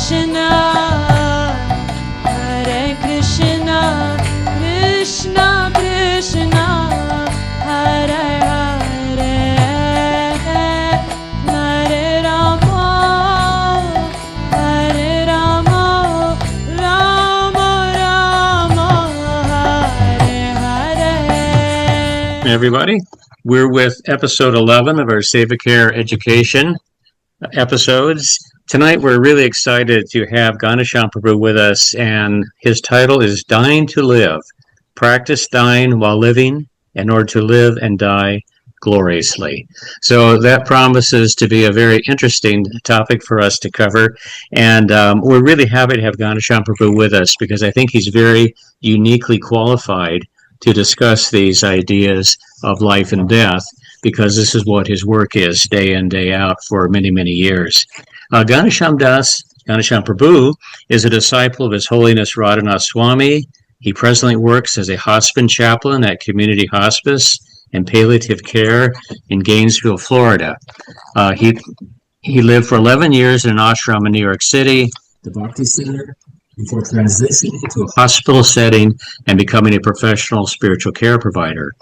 Krishna, Hare Krishna, Krishna Krishna, Hare Hare, Hare Rama, Hare Rama, Rama Rama, Hare Hare. Everybody, we're with episode 11 of our Seva Care education episodes. Tonight we're really excited to have Ghanashyam Prabhu with us, and his title is Dying to Live. Practice dying while living in order to live and die gloriously. So that promises to be a very interesting topic for us to cover, and we're really happy to have Ghanashyam Prabhu with us because I think he's very uniquely qualified to discuss these ideas of life and death, because this is what his work is day in, day out for many, many years. Ghanashyam Prabhu, is a disciple of His Holiness Radhanath Swami. He presently works as a hospice chaplain at Community Hospice and Palliative Care in Gainesville, Florida. He lived for 11 years in an ashram in New York City, the Bhakti Center, before transitioning to a hospital setting and becoming a professional spiritual care provider.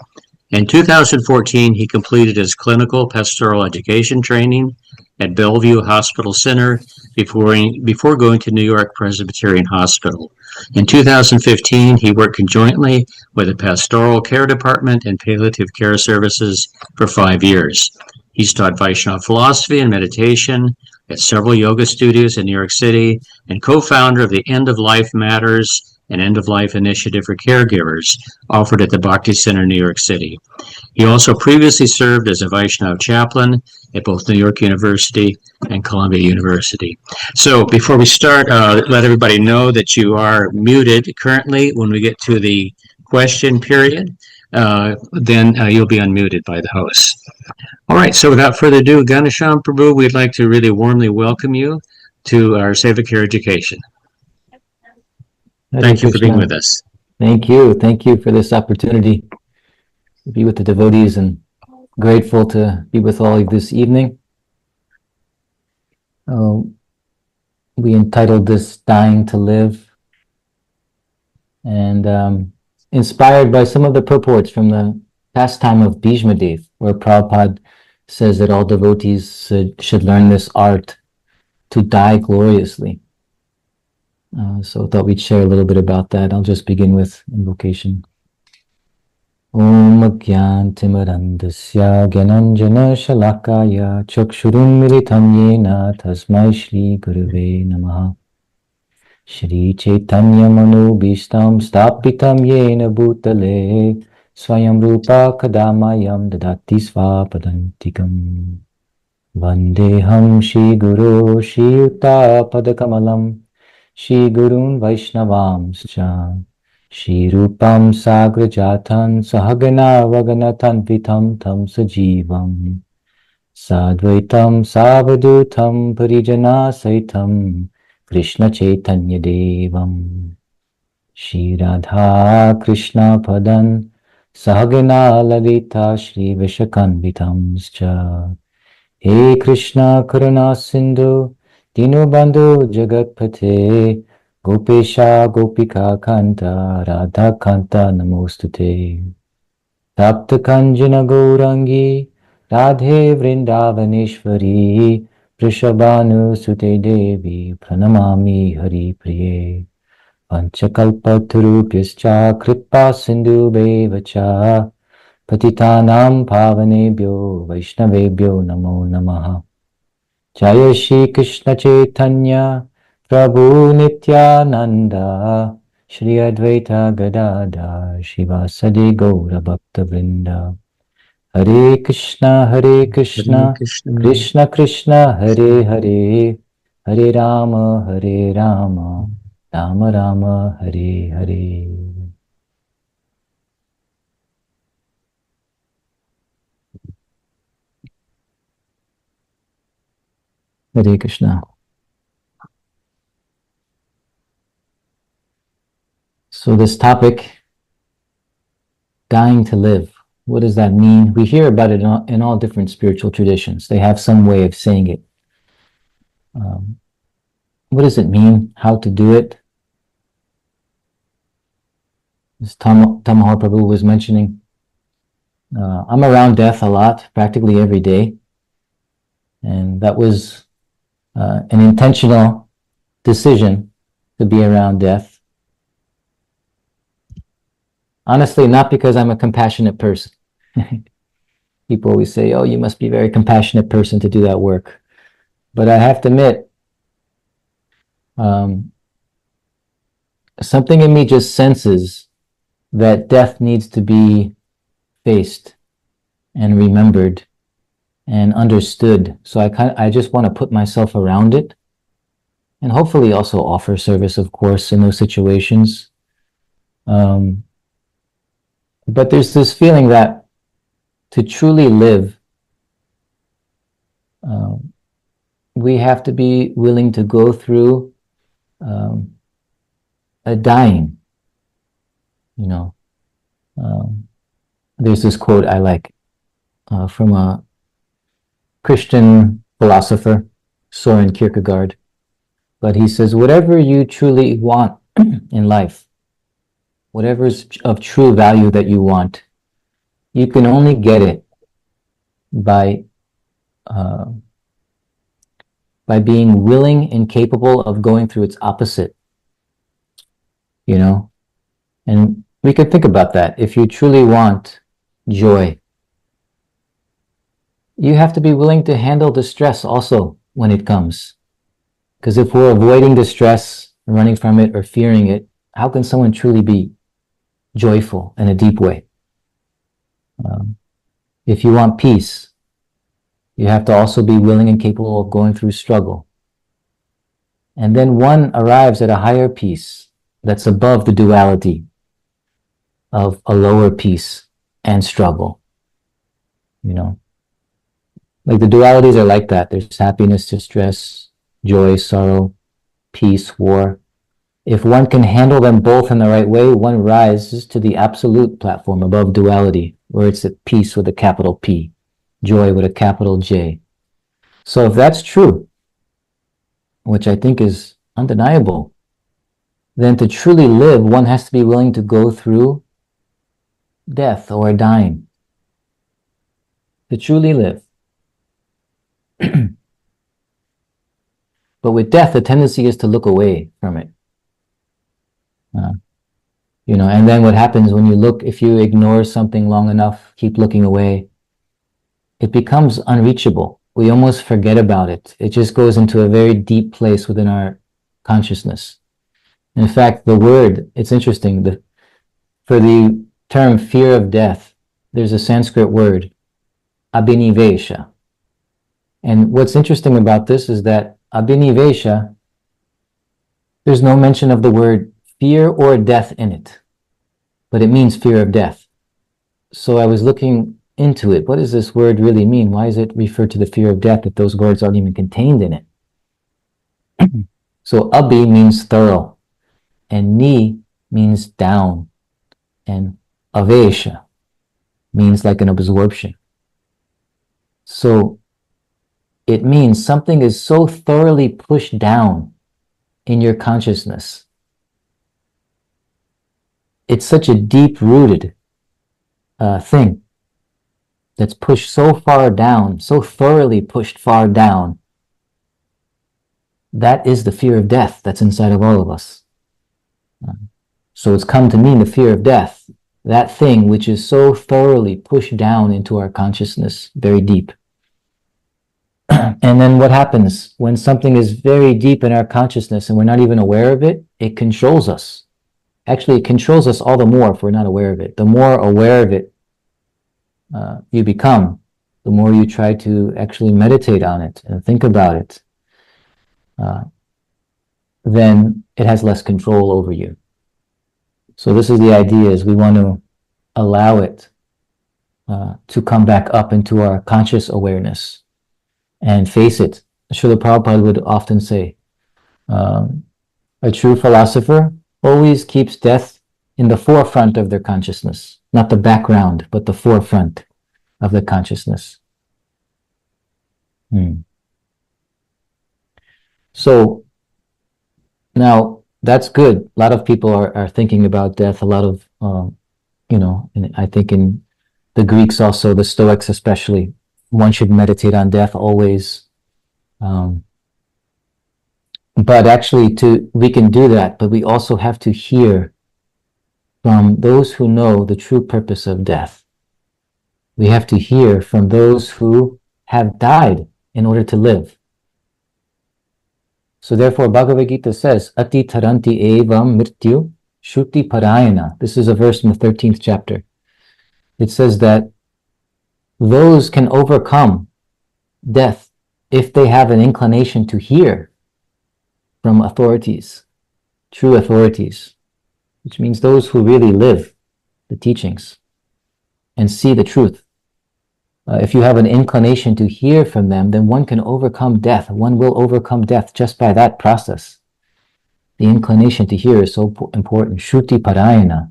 In 2014, he completed his clinical pastoral education training at Bellevue Hospital Center before going to New York Presbyterian Hospital. In 2015, he worked conjointly with the Pastoral Care Department and Palliative Care Services for 5 years. He's taught Vaishnava philosophy and meditation at several yoga studios in New York City, and co-founder of the End of Life Matters and End of Life Initiative for Caregivers, offered at the Bhakti Center, New York City. He also previously served as a Vaishnava chaplain at both New York University and Columbia University. So before we start, let everybody know that you are muted currently. When we get to the question period, then you'll be unmuted by the host. All right, so without further ado, Ghanashyam Prabhu, we'd like to really warmly welcome you to our Seva Care education. Thank you for being with us. Thank you. Thank you for this opportunity to be with the devotees, and grateful to be with all of you this evening. We entitled this Dying to Live, and inspired by some of the purports from the pastime of Bhīṣmadeva, where Prabhupada says that all devotees should learn this art to die gloriously. So I thought we'd share a little bit about that. I'll just begin with invocation. Om Agyantimarandasya Gyananjana Shalakaya Chakshurum Militam Yena Tasmai Shri Gurave Namaha Shri Chaitanya Manu Bhishtam Stapitam Yena Bhutale Swayam Rupa Kadamayam Dadati Svapadantikam Vandeham Shri Guru Shri Yuta Padakamalam Shri Gurun Vaishnavamscha Shri Rupam Sagrajatan Sahagana Vaganatan Vitam Tam Sajivam Sadvaitam Savadutam Parijana Saitam Krishna Chaitanya Devam Shri Radha Krishna Padan Sahagana Lalita Shri Vishakanvitamscha He Krishna Karuna Sindhu Dinu Bandhu Jagatpate Gopesha Gopika Kanta Radha Kanta Namostute Tapta Kanjana Gaurangi Radhe Vrindavaneshwari Prishabhanu Sute Devi Pranamami Hari Priye Panchakalpatarupyascha Kripa Sindhu Bevacha Patitanam Pavanebhyo Vaishnavebhyo Namo Namaha Jaya Shri Krishna Chaitanya Prabhu Nityananda Shri Advaita Gadadhar Shivasadi Gaura Bhakta Vrinda Hare Krishna Krishna Krishna Hare Hare Hare Rama Rama Rama Hare Hare. Hare Krishna. So this topic, dying to live, what does that mean? We hear about it in all different spiritual traditions. They have some way of saying it. what does it mean? How to do it? As Tamahar Prabhu was mentioning, I'm around death a lot, practically every day. And that was an intentional decision to be around death. Honestly, not because I'm a compassionate person. People always say, oh, you must be a very compassionate person to do that work. But I have to admit, something in me just senses that death needs to be faced and remembered and understood. So I just want to put myself around it, and hopefully also offer service, of course, in those situations. But there's this feeling that to truly live, we have to be willing to go through a dying. You know, there's this quote I like from a Christian philosopher, Soren Kierkegaard, but he says, whatever you truly want in life, whatever is of true value that you want, you can only get it by being willing and capable of going through its opposite, you know? And we could think about that. If you truly want joy, you have to be willing to handle the stress also when it comes. Because if we're avoiding the stress, running from it, or fearing it, how can someone truly be joyful in a deep way? If you want peace, you have to also be willing and capable of going through struggle. And then one arrives at a higher peace that's above the duality of a lower peace and struggle. You know, like the dualities are like that. There's happiness, distress, joy, sorrow, peace, war. If one can handle them both in the right way, one rises to the absolute platform above duality, where it's at peace with a capital P, joy with a capital J. So if that's true, which I think is undeniable, then to truly live, one has to be willing to go through death or dying. To truly live. But with death, the tendency is to look away from it. You know, and then what happens when you look, if you ignore something long enough, keep looking away, it becomes unreachable. We almost forget about it. It just goes into a very deep place within our consciousness. In fact, the word, it's interesting, for the term fear of death, there's a Sanskrit word, abhinivesha. And what's interesting about this is that abhinivesha, there's no mention of the word fear or death in it, but it means fear of death. So I was looking into it. What does this word really mean? Why is it referred to the fear of death if those words aren't even contained in it? So abhi means thorough, and ni means down, and avesha means like an absorption. So it means something is so thoroughly pushed down in your consciousness. It's such a deep-rooted thing that's pushed so far down, so thoroughly pushed far down. That is the fear of death that's inside of all of us. So it's come to mean the fear of death, that thing which is so thoroughly pushed down into our consciousness, very deep. And then what happens when something is very deep in our consciousness and we're not even aware of it? It controls us. Actually, it controls us all the more if we're not aware of it. The more aware of it you become, the more you try to actually meditate on it and think about it, then it has less control over you. So this is the idea, is we want to allow it to come back up into our conscious awareness and face it. Srila Prabhupada would often say, a true philosopher always keeps death in the forefront of their consciousness, not the background, but the forefront of the consciousness. So Now, that's good. A lot of people are thinking about death. A lot of, and I think in the Greeks also, the Stoics especially, one should meditate on death always. But actually, we can do that, but we also have to hear from those who know the true purpose of death. We have to hear from those who have died in order to live. So therefore, Bhagavad Gita says, Ati taranti evam mrityu shuti parayana. This is a verse in the 13th chapter. It says that those can overcome death if they have an inclination to hear from authorities, true authorities, which means those who really live the teachings and see the truth. If you have an inclination to hear from them, then one can overcome death. One will overcome death just by that process. The inclination to hear is so important. Shruti parayana.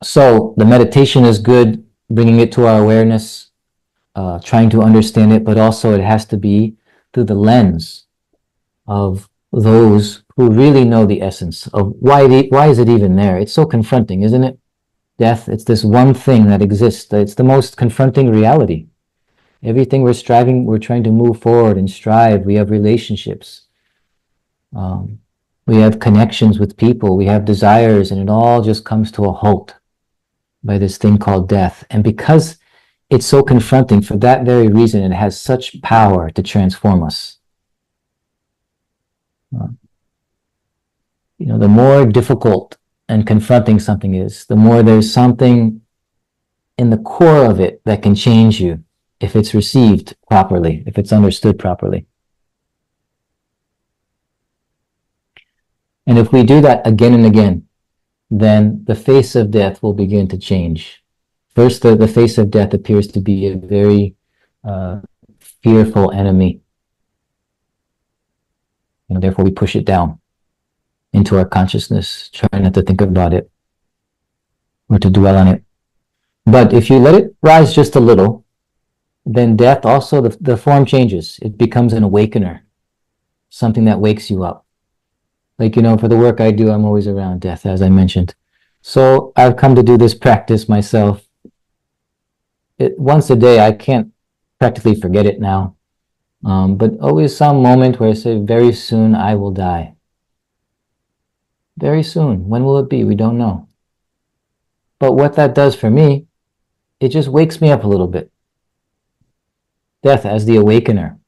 So the meditation is good, bringing it to our awareness, trying to understand it, but also it has to be through the lens of those who really know the essence of why is it even there. It's so confronting, isn't it? Death, it's this one thing that exists. It's the most confronting reality. Everything we're trying to move forward and strive. We have relationships. We have connections with people. We have desires, and it all just comes to a halt by this thing called death. And because it's so confronting, for that very reason, it has such power to transform us. The more difficult and confronting something is, the more there's something in the core of it that can change you if it's received properly, if it's understood properly. And if we do that again and again, then the face of death will begin to change. First, the face of death appears to be a very fearful enemy. And therefore we push it down into our consciousness, try not to think about it or to dwell on it. But if you let it rise just a little, then death also, the form changes. It becomes an awakener, something that wakes you up. Like, for the work I do, I'm always around death, as I mentioned. So I've come to do this practice myself. Once a day, I can't practically forget it now. But always some moment where I say, very soon I will die. Very soon. When will it be? We don't know. But what that does for me, it just wakes me up a little bit. Death as the awakener,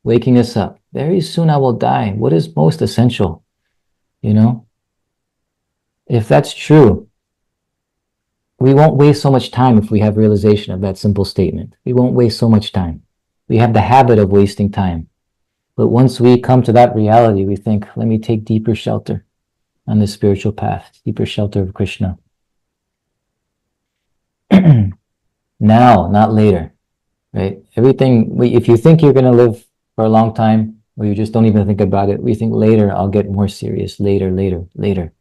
waking us up. Very soon I will die. What is most essential? If that's true, we won't waste so much time if we have realization of that simple statement. We won't waste so much time. We have the habit of wasting time. But once we come to that reality, we think, let me take deeper shelter on the spiritual path, deeper shelter of Krishna. Now, not later, right? Everything, if you think you're going to live for a long time, or you just don't even think about it, we think later I'll get more serious, later.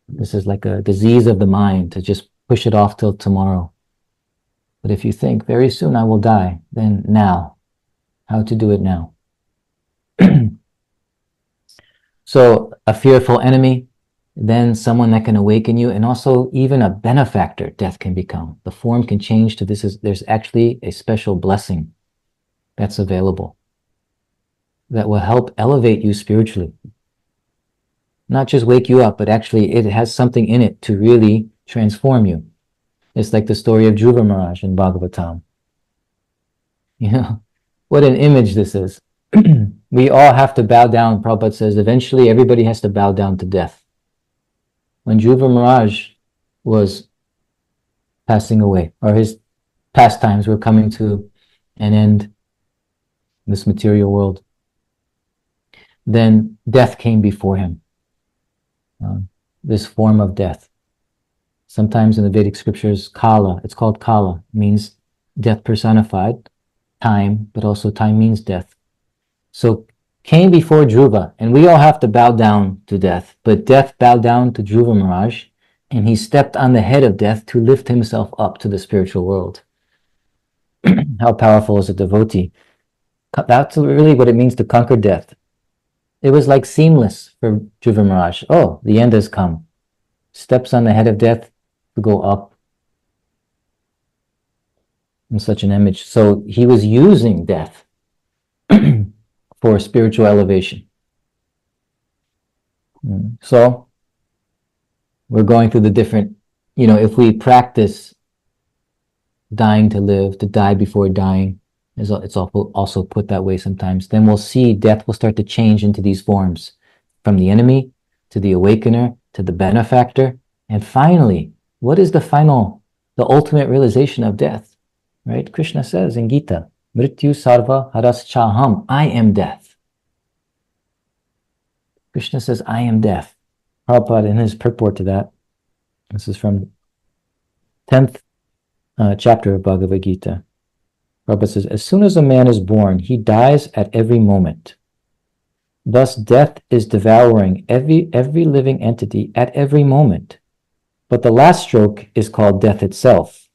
This is like a disease of the mind, to just push it off till tomorrow. But if you think very soon I will die, then now, how to do it now? So a fearful enemy, then someone that can awaken you, and also even a benefactor death can become. The form can change to there's actually a special blessing that's available that will help elevate you spiritually. Not just wake you up, but actually it has something in it to really transform you. It's like the story of Dhruva Maharaj in Bhagavatam. What an image this is. We all have to bow down. Prabhupada says eventually everybody has to bow down to death. When Dhruva Maharaj was passing away, or his pastimes were coming to an end in this material world, then death came before him. This form of death. Sometimes in the Vedic scriptures, Kala, it's called Kala, means death personified, time, but also time means death. So came before Dhruva, and we all have to bow down to death, but death bowed down to Dhruva Maharaj, and he stepped on the head of death to lift himself up to the spiritual world. How powerful is a devotee? That's really what it means to conquer death. It was like seamless for Dhruva Maharaj. Oh, the end has come. Steps on the head of death to go up in such an image. So he was using death for spiritual elevation. So we're going through the different, if we practice dying to live, to die before dying, it's also put that way sometimes, then we'll see death will start to change into these forms, from the enemy to the awakener to the benefactor. And finally, what is the ultimate realization of death? Right? Krishna says in Gita, Mrityu sarva haraschaham, I am death. Krishna says, I am death. Prabhupada, in his purport to that, this is from 10th chapter of Bhagavad Gita. Prabhupada says, as soon as a man is born, he dies at every moment. Thus, death is devouring every living entity at every moment. But the last stroke is called death itself.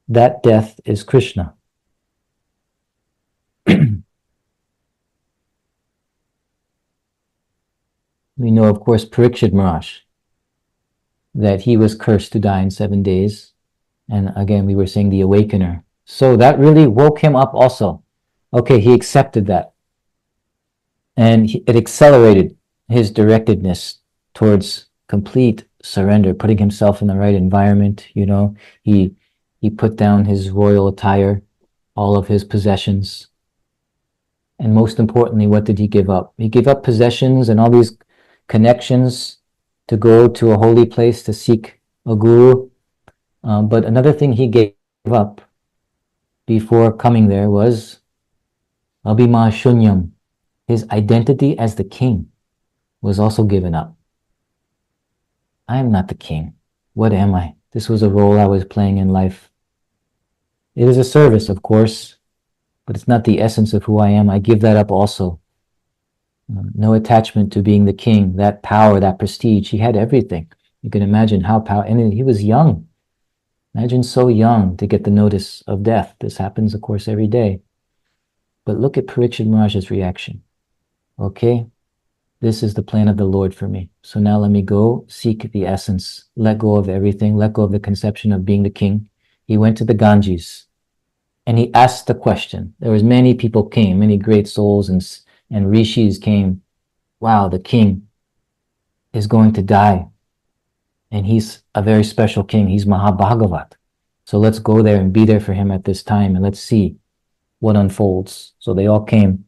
That death is Krishna. We know, of course, Parikshit Maharaj, that he was cursed to die in 7 days. And again, we were saying the awakener. So that really woke him up also. Okay, he accepted that. And it accelerated his directedness towards complete surrender, putting himself in the right environment. He put down his royal attire, all of his possessions. And most importantly, what did he give up? He gave up possessions and all these connections to go to a holy place to seek a guru. But another thing he gave up before coming there was Abhima Shunyam. His identity as the king was also given up. I am not the king. What am I? This was a role I was playing in life. It is a service, of course, but it's not the essence of who I am. I give that up also. No attachment to being the king, that power, that prestige. He had everything. You can imagine how and he was young. Imagine so young to get the notice of death. This happens, of course, every day. But look at Parikshit Maharaj's reaction. Okay, this is the plan of the Lord for me. So now let me go seek the essence, let go of everything, let go of the conception of being the king. He went to the Ganges and he asked the question. There was many people came, many great souls and rishis came. Wow, the king is going to die. And he's a very special king. He's Mahabhagavat. So let's go there and be there for him at this time and let's see what unfolds. So they all came.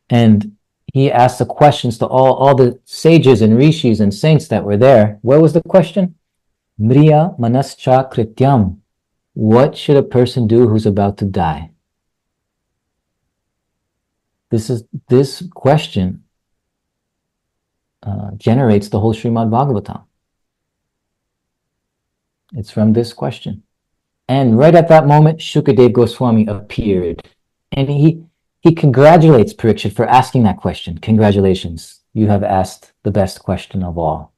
And he asked the questions to all the sages and rishis and saints that were there. What was the question? Mriya manascha krityam. What should a person do who's about to die? This question generates the whole Srimad Bhagavatam. It's from this question. And right at that moment, Shukadev Goswami appeared. And he congratulates Parikshit for asking that question. Congratulations, you have asked the best question of all.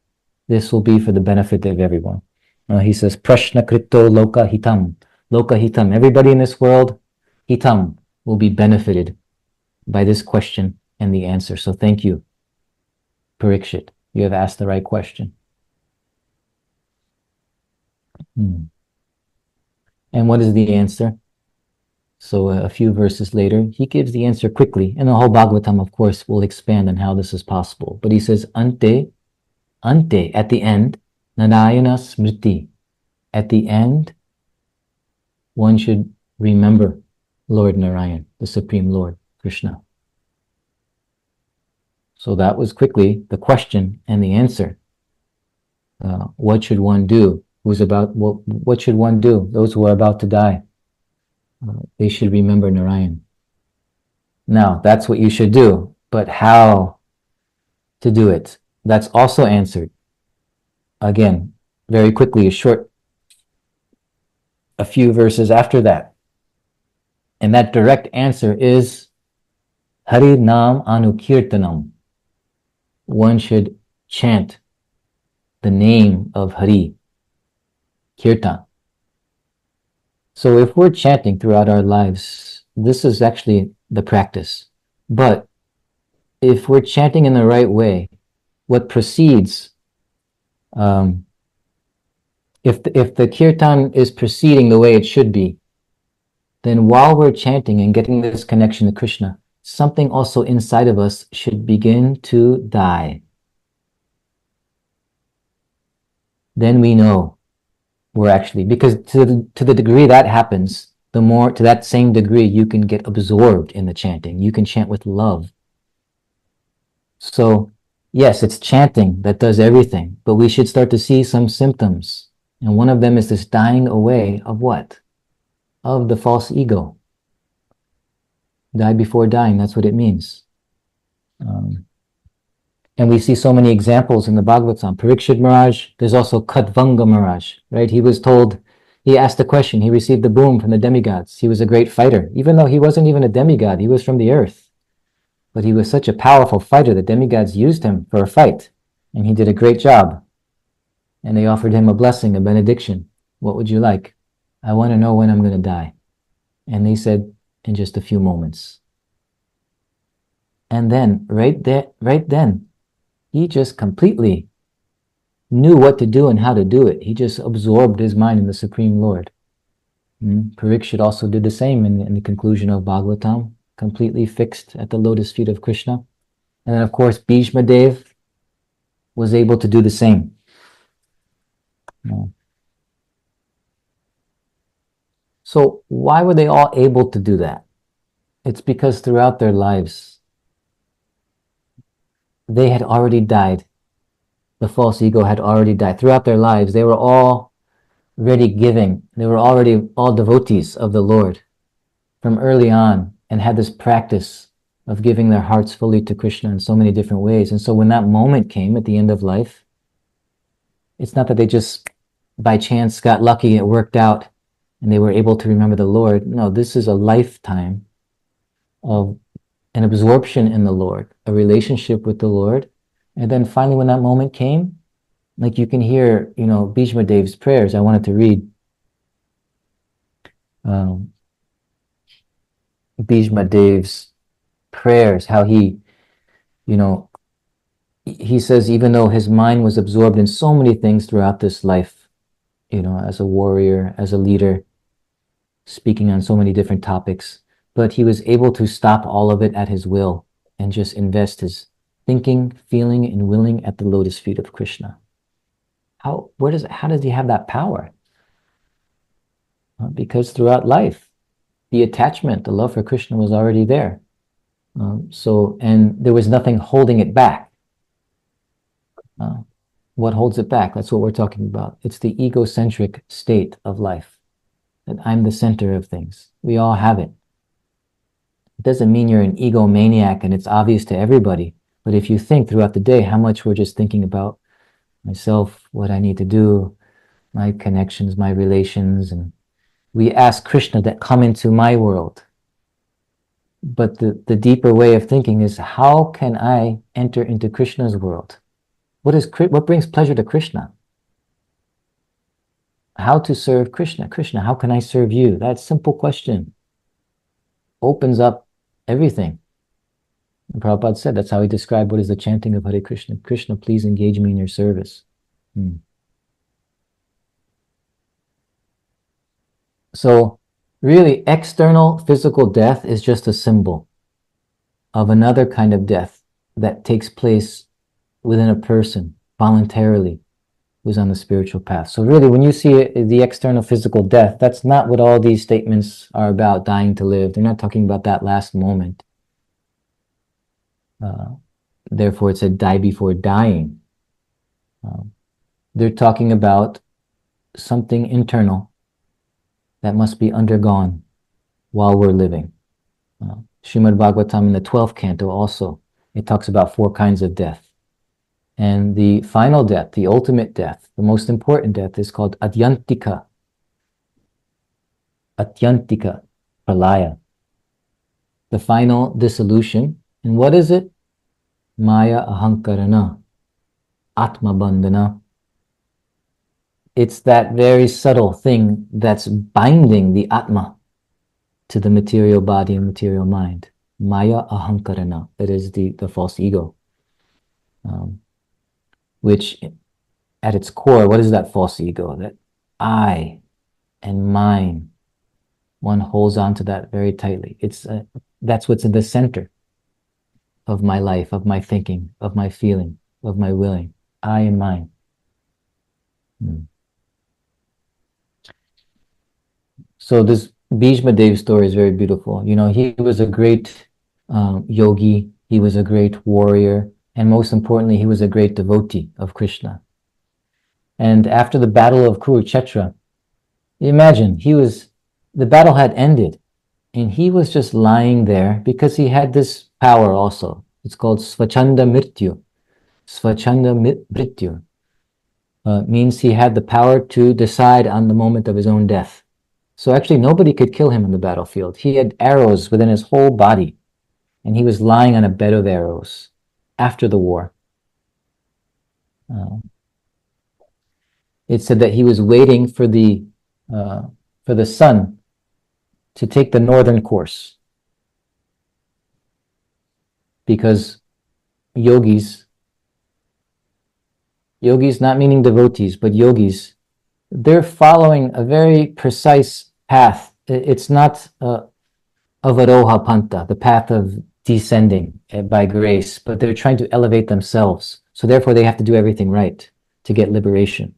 This will be for the benefit of everyone. He says, Prashna krito loka hitam. Loka hitam. Everybody in this world, hitam, will be benefited by this question and the answer. So thank you, Parikshit. You have asked the right question. And what is the answer? So a few verses later, he gives the answer quickly. And the whole Bhagavatam, of course, will expand on how this is possible. But he says, Ante, at the end, Narayana Smriti. At the end, one should remember Lord Narayan, the Supreme Lord, Krishna. So that was quickly the question and the answer. What should one do? What should one do? Those who are about to die. They should remember Narayan. Now, that's what you should do. But how to do it? That's also answered. Again, very quickly, a few verses after that. And that direct answer is Hari Nam Anukirtanam. One should chant the name of Hari, Kirtan. So if we're chanting throughout our lives, This is actually the practice. But if we're chanting in the right way, what precedes, if the kirtan is proceeding the way it should be, then while we're chanting and getting this connection to Krishna, something also inside of us should begin to die. Then we know we're actually, because to the degree that happens, the more, to that same degree, you can get absorbed in the chanting. You can chant with love. So yes, it's chanting that does everything, but we should start to see some symptoms. And one of them is this dying away of what? Of the false ego. Die before dying, that's what it means. And we see so many examples in the Bhagavatam. Parikshit Maharaj, there's also Khatvanga Maharaj, right? He was told, he asked a question, he received the boon from the demigods. He was a great fighter, even though he wasn't even a demigod, he was from the earth. But he was such a powerful fighter, the demigods used him for a fight, and he did a great job. And they offered him a blessing, a benediction. What would you like? I want to know when I'm going to die. And they said, in just a few moments. And then, right then, he just completely knew what to do and how to do it. He just absorbed his mind in the Supreme Lord. Parikshit also did the same in the conclusion of Bhagavatam, completely fixed at the lotus feet of Krishna. And then, of course, Bhīṣmadeva was able to do the same. So why were they all able to do that? It's because throughout their lives, they had already died. The false ego had already died. Throughout their lives, they were already giving. They were already all devotees of the Lord from early on and had this practice of giving their hearts fully to Krishna in so many different ways. And so when that moment came at the end of life, it's not that they just by chance got lucky, it worked out, and they were able to remember the Lord. No, this is a lifetime of an absorption in the Lord, a relationship with the Lord. And then finally, when that moment came, like you can hear, Bhīṣmadeva's prayers. I wanted to read Bhīṣmadeva's prayers, how he says, even though his mind was absorbed in so many things throughout this life, as a warrior, as a leader, speaking on so many different topics, but he was able to stop all of it at his will and just invest his thinking, feeling, and willing at the lotus feet of Krishna. How does he have that power? Because throughout life, the attachment, the love for Krishna was already there. And there was nothing holding it back. What holds it back? That's what we're talking about. It's the egocentric state of life, that I'm the center of things. We all have it. It doesn't mean you're an egomaniac and it's obvious to everybody. But if you think throughout the day how much we're just thinking about myself, what I need to do, my connections, my relations, and we ask Krishna to come into my world. But the deeper way of thinking is, how can I enter into Krishna's world? What brings pleasure to Krishna? How to serve Krishna? Krishna, how can I serve you? That simple question opens up everything. And Prabhupada said that's how he described what is the chanting of Hare Krishna. Krishna, please engage me in your service. So really, external physical death is just a symbol of another kind of death that takes place within a person voluntarily who's on the spiritual path. So really, when you see the external physical death, that's not what all these statements are about, dying to live. They're not talking about that last moment. Therefore, it said die before dying. They're talking about something internal that must be undergone while we're living. Srimad Bhagavatam in the 12th canto also, it talks about 4 kinds of death. And the final death, the ultimate death, the most important death is called Atyantika. Atyantika, pralaya. The final dissolution. And what is it? Maya ahankarana, atma bandhana. It's that very subtle thing that's binding the Atma. to the material body and material mind. Maya ahankarana, that is the false ego. Which at its core, what is that false ego? That I and mine, one holds on to that very tightly. That's what's in the center of my life, of my thinking, of my feeling, of my willing. I and mine. So this Bhīṣmadeva story is very beautiful. You know, he was a great yogi, he was a great warrior, and most importantly, he was a great devotee of Krishna. And after the battle of Kurukshetra, imagine, the battle had ended, and he was just lying there because he had this power also. It's called Svachanda Mrityu. Svachanda Mrityu means he had the power to decide on the moment of his own death. So actually nobody could kill him on the battlefield. He had arrows within his whole body, and he was lying on a bed of arrows after the war. It said that he was waiting for the sun to take the northern course, because yogis, not meaning devotees, but yogis, they're following a very precise path. It's not avaroha panta, the path of descending by grace, but they're trying to elevate themselves. So therefore they have to do everything right to get liberation.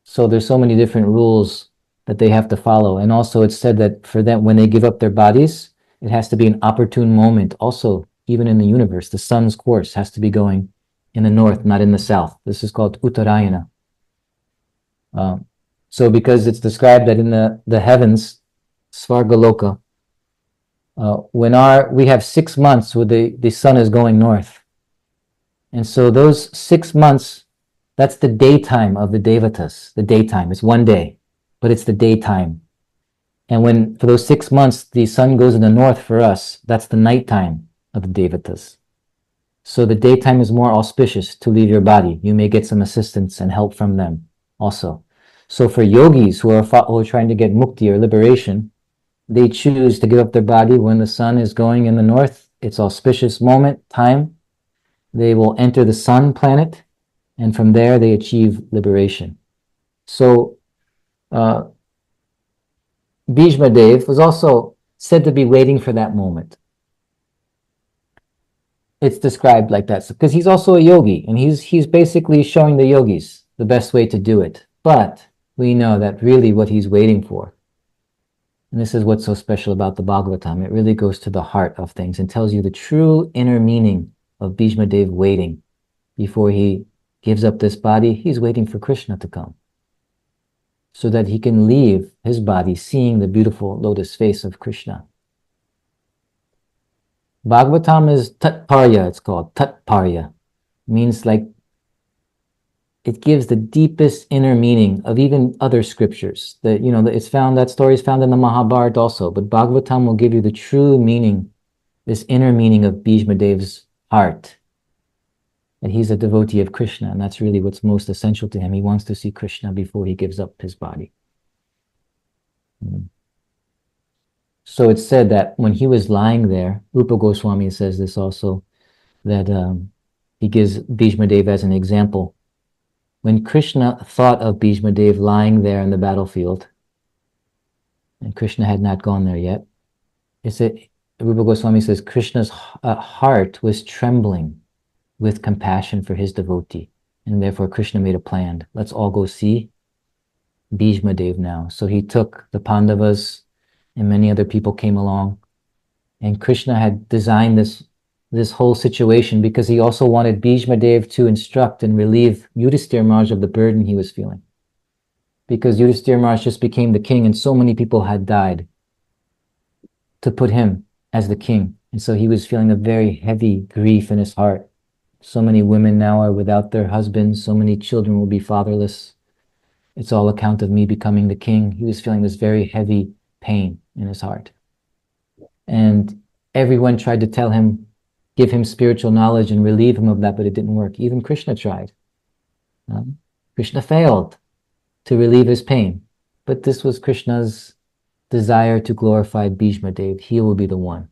So there's so many different rules that they have to follow. And also it's said that for them, when they give up their bodies, it has to be an opportune moment. Also, even in the universe, the sun's course has to be going in the north, not in the south. This is called Uttarayana. So because it's described that in the heavens, Svargaloka, when we have 6 months where the sun is going north. And so those 6 months, that's the daytime of the devatas. The daytime, it's one day, but it's the daytime. And when, for those 6 months, the sun goes in the north for us, that's the nighttime of the devatas. So the daytime is more auspicious to leave your body. You may get some assistance and help from them also. So for yogis who are trying to get mukti or liberation, they choose to give up their body when the sun is going in the north. It's auspicious moment, time. They will enter the sun planet, and from there they achieve liberation. So Bhīṣmadeva was also said to be waiting for that moment. It's described like that because he's also a yogi, and he's basically showing the yogis the best way to do it. But we know that really what he's waiting for, and this is what's so special about the Bhagavatam, it really goes to the heart of things and tells you the true inner meaning of Bhīṣmadeva waiting. Before he gives up this body, he's waiting for Krishna to come, so that he can leave his body seeing the beautiful lotus face of Krishna. Bhagavatam is tatparya, it's called. Tatparya means like it gives the deepest inner meaning of even other scriptures. That story is found in the Mahabharata also, but Bhagavatam will give you the true meaning, this inner meaning of Bhīṣmadeva's heart. That he's a devotee of Krishna, and that's really what's most essential to him. He wants to see Krishna before he gives up his body. So it's said that when he was lying there, Rupa Goswami says this also, that he gives Bhīṣmadeva as an example. When Krishna thought of Bhīṣmadeva lying there in the battlefield, and Krishna had not gone there yet, Rupa Goswami says Krishna's heart was trembling with compassion for his devotee, and therefore Krishna made a plan. Let's all go see Bhīṣmadeva now. So he took the Pandavas, and many other people came along, and Krishna had designed this whole situation because he also wanted Bhīṣmadeva to instruct and relieve Yudhisthira Maharaj of the burden he was feeling. Because Yudhisthira Maharaj just became the king, and so many people had died to put him as the king. And so he was feeling a very heavy grief in his heart. So many women now are without their husbands, so many children will be fatherless. It's all account of me becoming the king. He was feeling this very heavy pain in his heart. And everyone tried to tell him, give him spiritual knowledge and relieve him of that, but it didn't work. Even Krishna tried. Krishna failed to relieve his pain. But this was Krishna's desire to glorify Bhīṣmadeva, he will be the one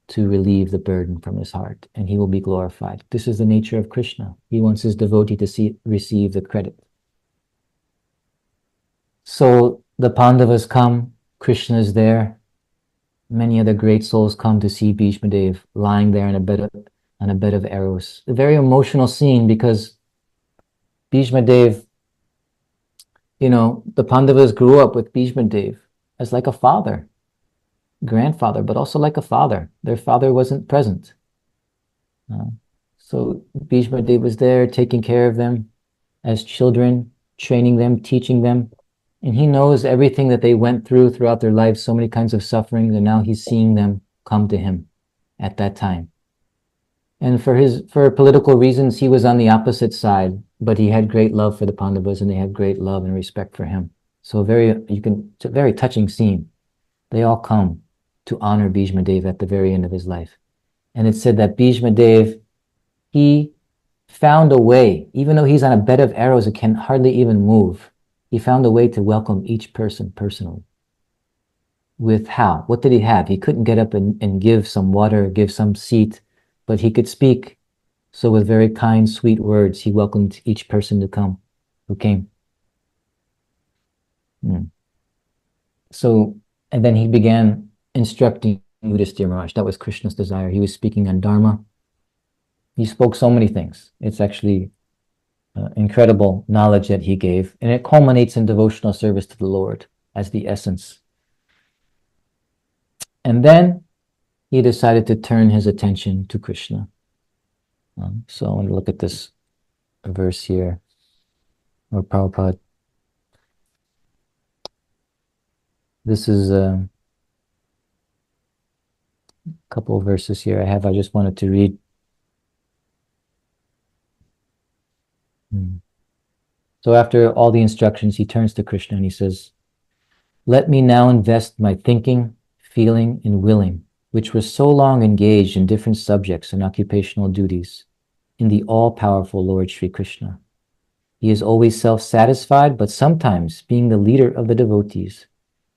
to relieve the burden from his heart, and he will be glorified. This is the nature of Krishna. He wants his devotee to receive the credit. So the Pandavas come, Krishna is there. Many other great souls come to see Bhīṣmadeva lying there on a bed of arrows. A very emotional scene, because Bhīṣmadeva, the Pandavas grew up with Bhīṣmadeva as like a father, grandfather, but also like a father. Their father wasn't present. So Bhīṣmadeva was there taking care of them as children, training them, teaching them. And he knows everything that they went through throughout their lives, so many kinds of sufferings, and now he's seeing them come to him at that time. And for political reasons, he was on the opposite side, but he had great love for the Pandavas, and they had great love and respect for him. So it's a very touching scene. They all come to honor Bhīṣmadeva at the very end of his life. And it's said that Bhīṣmadeva, he found a way, even though he's on a bed of arrows and can hardly even move, he found a way to welcome each person personally. With how? What did he have? He couldn't get up and give some water, give some seat, but he could speak. So with very kind, sweet words, he welcomed each person who came. So, and then he began instructing Yudhishthira Maharaj. That was Krishna's desire. He was speaking on Dharma. He spoke so many things. It's actually incredible knowledge that he gave, and it culminates in devotional service to the Lord as the essence. And then he decided to turn his attention to Krishna. So I want to look at this verse here, or Prabhupada. This is a couple of verses here I just wanted to read. So after all the instructions, he turns to Krishna and he says, "Let me now invest my thinking, feeling, and willing, which was so long engaged in different subjects and occupational duties, in the all-powerful Lord Sri Krishna. He is always self-satisfied, but sometimes, being the leader of the devotees,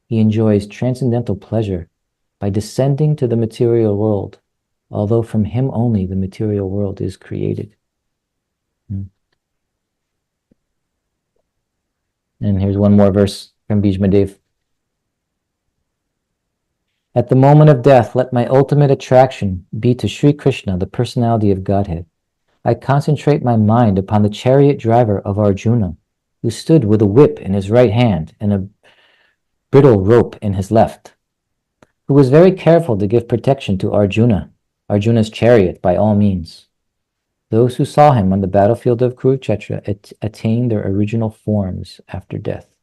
he enjoys transcendental pleasure by descending to the material world, although from him only the material world is created." And here's one more verse from Bhīṣmadeva. "At the moment of death, let my ultimate attraction be to Sri Krishna, the personality of Godhead. I concentrate my mind upon the chariot driver of Arjuna, who stood with a whip in his right hand and a bridle rope in his left, who was very careful to give protection to Arjuna's chariot by all means. Those who saw him on the battlefield of Kurukshetra attained their original forms after death."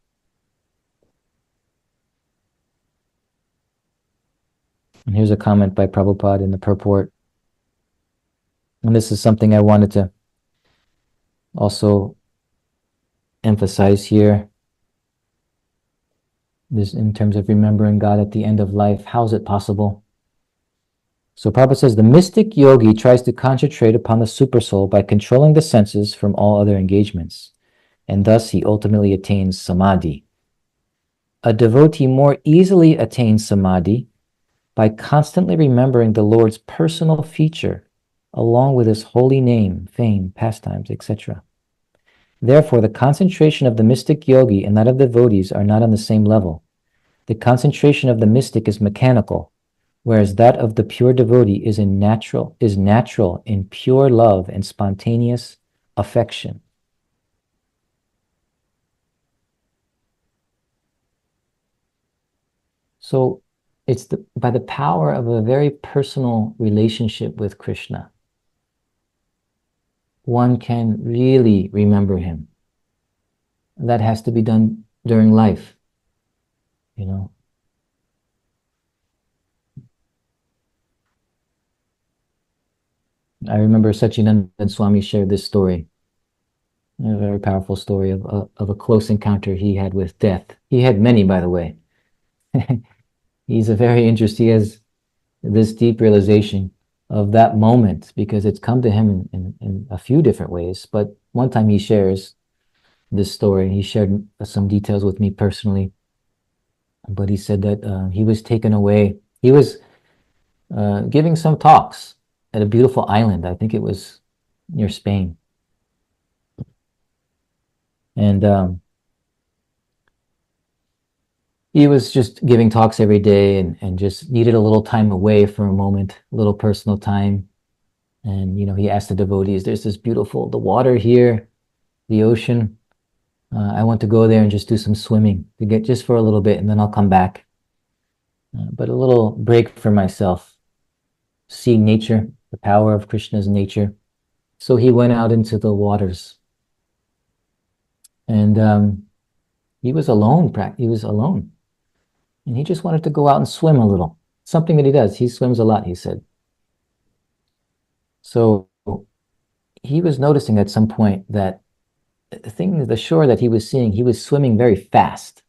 And here's a comment by Prabhupada in the purport. And this is something I wanted to also emphasize here. This in terms of remembering God at the end of life. How is it possible? So Prabhupada says, "The mystic yogi tries to concentrate upon the supersoul by controlling the senses from all other engagements, and thus he ultimately attains samadhi. A devotee more easily attains samadhi by constantly remembering the Lord's personal feature, along with his holy name, fame, pastimes, etc. Therefore, the concentration of the mystic yogi and that of devotees are not on the same level. The concentration of the mystic is mechanical, whereas that of the pure devotee is natural in pure love and spontaneous affection." So it's by the power of a very personal relationship with Krishna, one can really remember him. That has to be done during life, I remember Satchidananda Swami shared this story, a very powerful story of a close encounter he had with death. He had many, by the way. He's a very interesting, he has this deep realization of that moment because it's come to him in a few different ways. But one time he shares this story, he shared some details with me personally. But he said that he was taken away. He was giving some talks at a beautiful island. I think it was near Spain. And he was just giving talks every day and just needed a little time away for a moment, a little personal time. And, he asked the devotees, there's this beautiful, the water here, the ocean. I want to go there and just do some swimming to get just for a little bit, and then I'll come back. But a little break for myself, seeing nature, the power of Krishna's nature. So he went out into the waters. And he was alone. He was alone. And he just wanted to go out and swim a little. Something that he does. He swims a lot, he said. So he was noticing at some point that the shore that he was seeing, he was swimming very fast.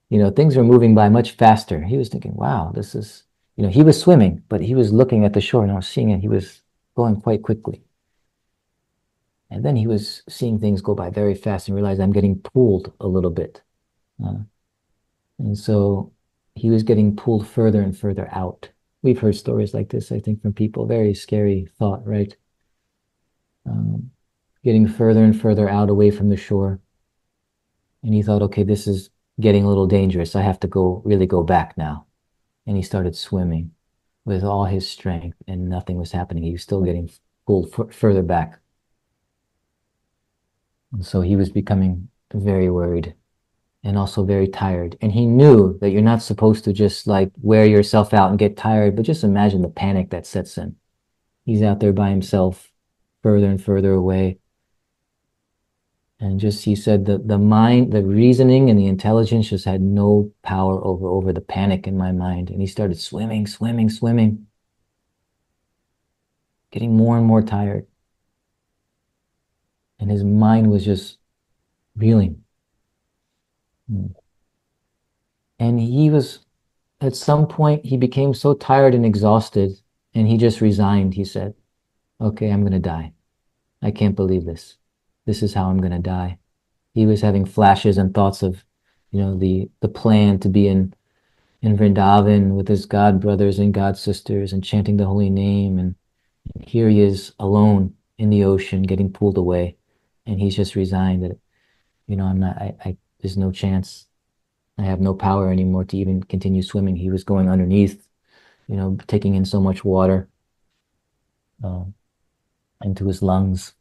Things were moving by much faster. He was thinking, wow, this is, he was swimming, but he was looking at the shore and I was seeing it. He was going quite quickly. And then he was seeing things go by very fast and realized I'm getting pulled a little bit. And so he was getting pulled further and further out. We've heard stories like this, I think, from people. Very scary thought, right? Getting further and further out away from the shore. And he thought, okay, this is getting a little dangerous. I have to really go back now. And he started swimming with all his strength and nothing was happening. He was still getting pulled further back. And so he was becoming very worried and also very tired. And he knew that you're not supposed to just like wear yourself out and get tired, but just imagine the panic that sets in. He's out there by himself, further and further away. And he said that the mind, the reasoning and the intelligence just had no power over the panic in my mind. And he started swimming, getting more and more tired. And his mind was just reeling. And at some point, he became so tired and exhausted, and he just resigned. He said, okay, I'm going to die. I can't believe this. This is how I'm going to die. He was having flashes and thoughts of, the plan to be in Vrindavan with his god brothers and god sisters and chanting the holy name. And here he is alone in the ocean, getting pulled away. And he's just resigned that, there's no chance. I have no power anymore to even continue swimming. He was going underneath, taking in so much water into his lungs.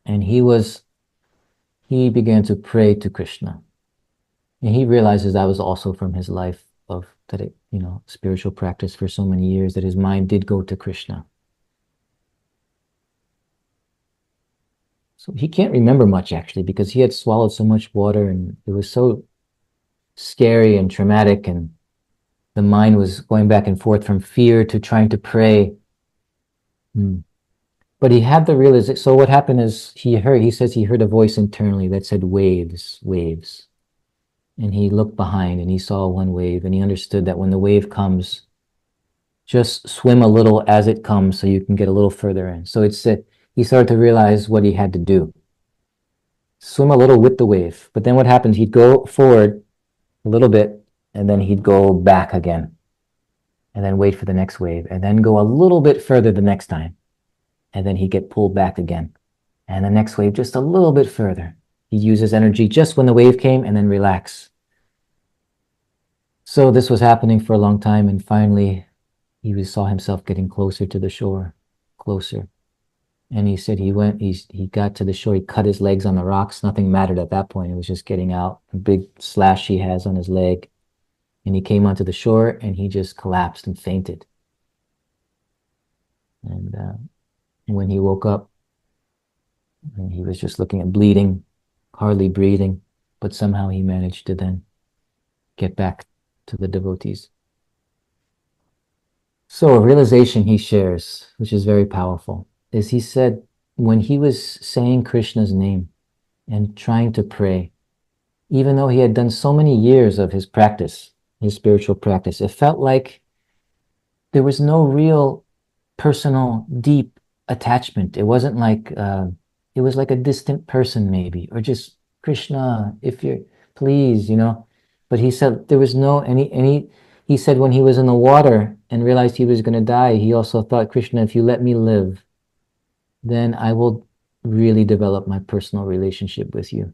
And he began to pray to Krishna. And he realizes that was also from his life of spiritual practice for so many years, that his mind did go to Krishna. So he can't remember much actually, because he had swallowed so much water and it was so scary and traumatic, and the mind was going back and forth from fear to trying to pray. But he had the realization. So what happened is he says he heard a voice internally that said, waves, waves. And he looked behind and he saw one wave, and he understood that when the wave comes, just swim a little as it comes so you can get a little further in. So he started to realize what he had to do. Swim a little with the wave. But then what happens? He'd go forward a little bit, and then he'd go back again, and then wait for the next wave, and then go a little bit further the next time, and then he'd get pulled back again, and the next wave just a little bit further. He'd use his energy just when the wave came, and then relax. So this was happening for a long time, and finally he saw himself getting closer to the shore, closer. And he said he got to the shore, he cut his legs on the rocks. Nothing mattered at that point. It was just getting out. A big slash he has on his leg. And he came onto the shore and he just collapsed and fainted. And when he woke up, and he was just looking at bleeding, hardly breathing, but somehow he managed to then get back to the devotees. So a realization he shares, which is very powerful, is he said when he was saying Krishna's name and trying to pray, even though he had done so many years of his practice, his spiritual practice, it felt like there was no real personal, deep attachment. It wasn't like, it was like a distant person maybe, or just Krishna, please, But he said there was no he said when he was in the water and realized he was going to die, he also thought, Krishna, if you let me live, then I will really develop my personal relationship with you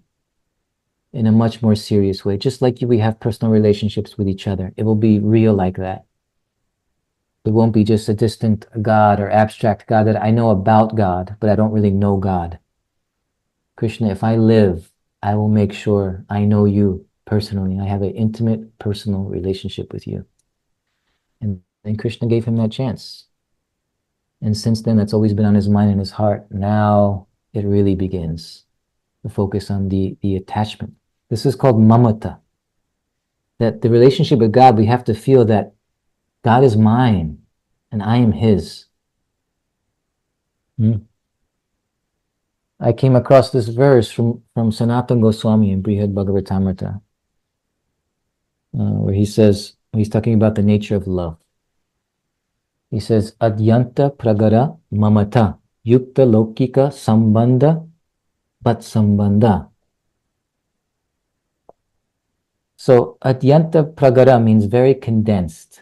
in a much more serious way. Just like we have personal relationships with each other. It will be real like that. It won't be just a distant God or abstract God that I know about God, but I don't really know God. Krishna, if I live, I will make sure I know you personally. I have an intimate, personal relationship with you. And then Krishna gave him that chance. And since then, that's always been on his mind and his heart. Now it really begins to focus on the attachment. This is called mamata. That the relationship with God, we have to feel that God is mine and I am his. I came across this verse from Sanatana Goswami in Brihad Bhagavatamrita, where he's talking about the nature of love. He says, Adyanta pragara mamata yukta lokika sambandha bat sambandha. So adyanta pragara means very condensed.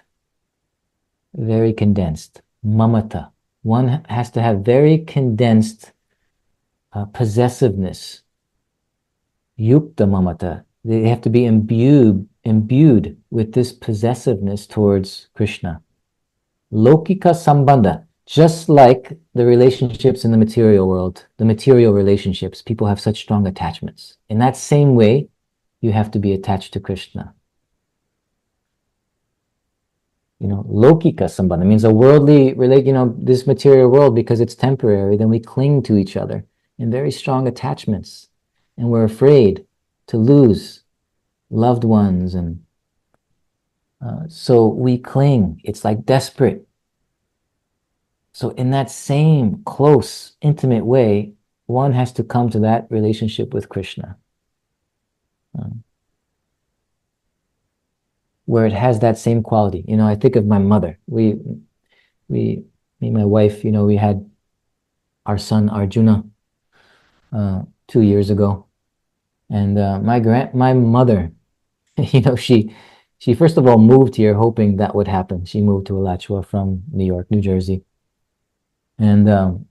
Very condensed. Mamata. One has to have very condensed possessiveness. Yukta mamata. They have to be imbued with this possessiveness towards Krishna. Lokika sambandha. Just like the relationships in the material world, the material relationships, people have such strong attachments. In that same way, you have to be attached to Krishna. Lokika sambandha means a worldly this material world, because it's temporary, then we cling to each other in very strong attachments. And we're afraid to lose loved ones. And so we cling. It's like desperate. So in that same close, intimate way, one has to come to that relationship with Krishna. Where it has that same quality. I think of my mother. Me and my wife, we had our son Arjuna 2 years ago. And my mother, she first of all moved here hoping that would happen. She moved to Alachua from New York, New Jersey. And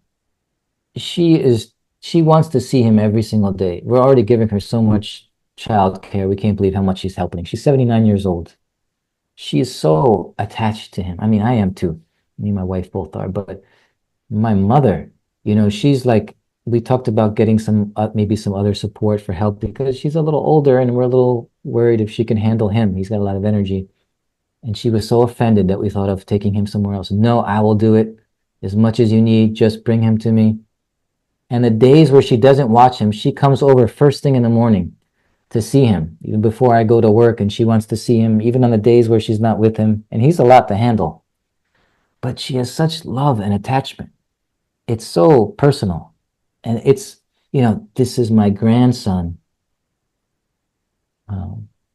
she wants to see him every single day. We're already giving her so much child care. We can't believe how much she's helping. She's 79 years old. She is so attached to him. I mean, I am too. Me and my wife both are. But my mother, she's like, we talked about getting maybe some other support for help, because she's a little older and we're a little worried if she can handle him. He's got a lot of energy. And she was so offended that we thought of taking him somewhere else. No, I will do it. As much as you need, just bring him to me. And the days where she doesn't watch him, she comes over first thing in the morning to see him, even before I go to work, and she wants to see him, even on the days where she's not with him. And he's a lot to handle. But she has such love and attachment. It's so personal. And it's, this is my grandson.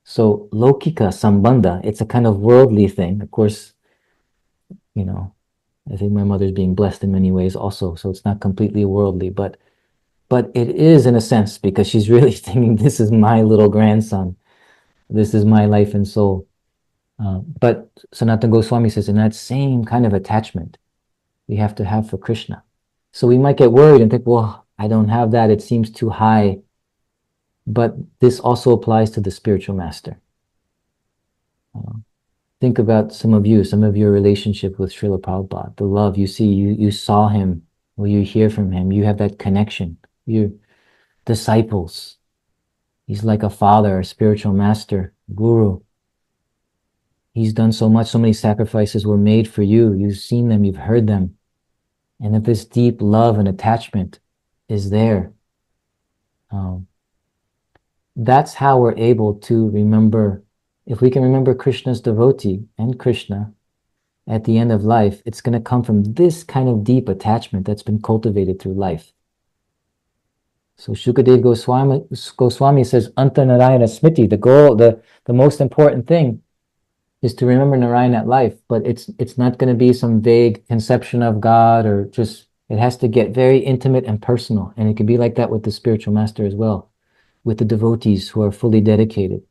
So lokika sambandha, it's a kind of worldly thing. Of course, I think my mother's being blessed in many ways also, so it's not completely worldly, but it is in a sense, because she's really thinking, this is my little grandson. This is my life and soul. But Sanatana Goswami says, in that same kind of attachment, we have to have for Krishna. So we might get worried and think, well, I don't have that. It seems too high. But this also applies to the spiritual master. Think about some of your relationship with Srila Prabhupada, the love you see, you saw him, or you hear from him, you have that connection. You're disciples. He's like a father, a spiritual master, guru. He's done so much, so many sacrifices were made for you. You've seen them, you've heard them. And if this deep love and attachment is there, that's how we're able to remember. If we can remember Krishna's devotee and Krishna at the end of life, it's going to come from this kind of deep attachment that's been cultivated through life. So Shukadev Goswami says, Anta Narayana Smriti, the goal, the most important thing is to remember Narayana at life, but it's not going to be some vague conception of God, or just, it has to get very intimate and personal. And it can be like that with the spiritual master as well. with the devotees who are fully dedicated.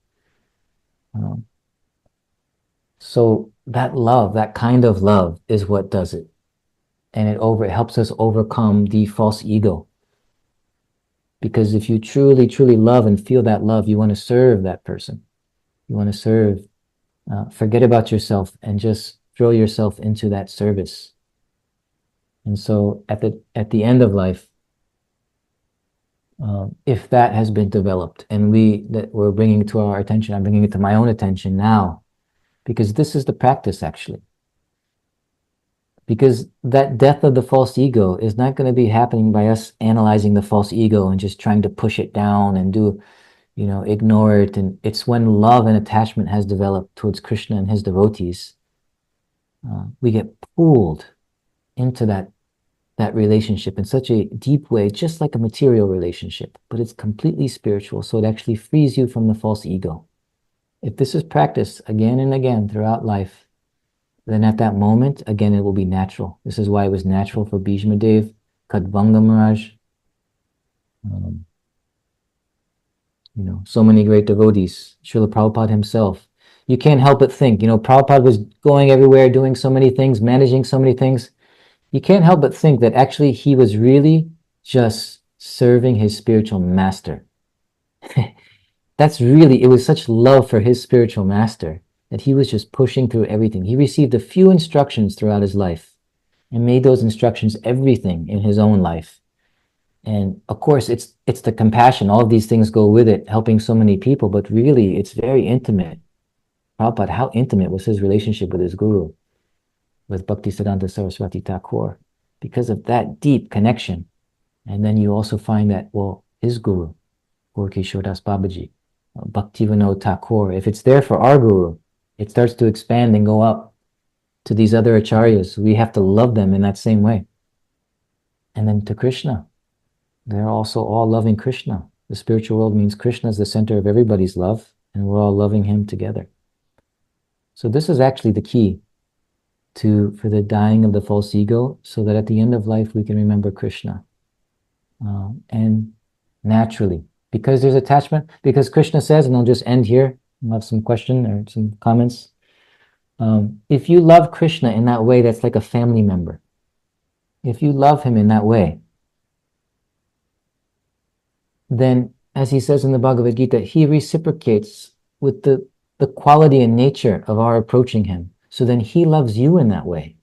So that love, that kind of love, is what does it. And it helps us overcome the false ego. Because if you truly, truly love and feel that love, you want to serve that person. You want to serve. Forget about yourself and just throw yourself into that service. And so at the end of life, if that has been developed and we're bringing it to our attention, I'm bringing it to my own attention now, because this is the practice actually. Because that death of the false ego is not going to be happening by us analyzing the false ego and just trying to push it down and ignore it. And it's when love and attachment has developed towards Krishna and his devotees, we get pulled into that relationship in such a deep way, just like a material relationship, but it's completely spiritual. So it actually frees you from the false ego. If this is practiced again and again throughout life, then at that moment, again, it will be natural. This is why it was natural for Bhīṣmadeva, Kadvanga Maharaj, so many great devotees, Srila Prabhupada himself. You can't help but think, Prabhupada was going everywhere, doing so many things, managing so many things. You can't help but think that actually he was really just serving his spiritual master. It was such love for his spiritual master that he was just pushing through everything. He received a few instructions throughout his life and made those instructions everything in his own life. And of course, it's the compassion. All of these things go with it, helping so many people, but really it's very intimate. Prabhupada, how intimate was his relationship with his guru, with Bhaktisiddhanta Saraswati Thakur, because of that deep connection. And then you also find that, his guru, Gaura Das Babaji, Bhaktivinoda Thakur, if it's there for our guru, it starts to expand and go up to these other acharyas. We have to love them in that same way. And then to Krishna, they're also all loving Krishna. The spiritual world means Krishna is the center of everybody's love, and we're all loving him together. So this is actually the key for the dying of the false ego, so that at the end of life we can remember Krishna. And naturally, because there's attachment, because Krishna says, and I'll just end here, I'll have some question or some comments. If you love Krishna in that way, that's like a family member. If you love him in that way, then, as he says in the Bhagavad Gita, he reciprocates with the quality and nature of our approaching him. So then he loves you in that way.